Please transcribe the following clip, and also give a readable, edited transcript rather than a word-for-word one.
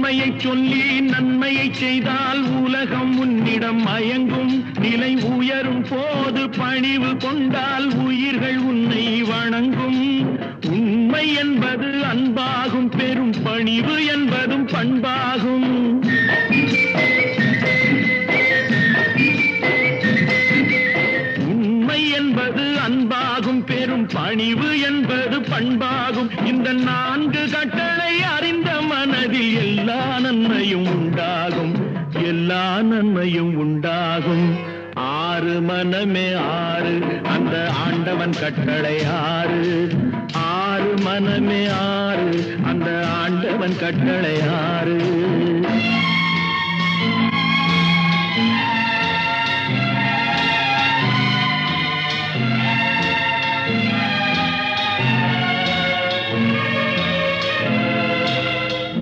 உண்மையை சொல்லி நன்மையை செய்தால் உலகம் உன்னிடம் மயங்கும். நிலை உயரும் போது பணிவு கொண்டால் உயிர்கள் உன்னை வணங்கும். உண்மை என்பது அன்பாகும், பெரும் பணிவு என்பதும் பண்பாகும். உண்மை என்பது அன்பாகும், பெரும் பணிவு என்பது பண்பாகும். இந்த 4 கட்டளை அறிந்த மனதில் எல்லா நன்மையும் உண்டாகும், எல்லா நன்மையும் உண்டாகும். 6 மனமே 6, அந்த ஆண்டவன் கட்டளை 6. 6 மனமே 6, அந்த ஆண்டவன் கட்டளை 6.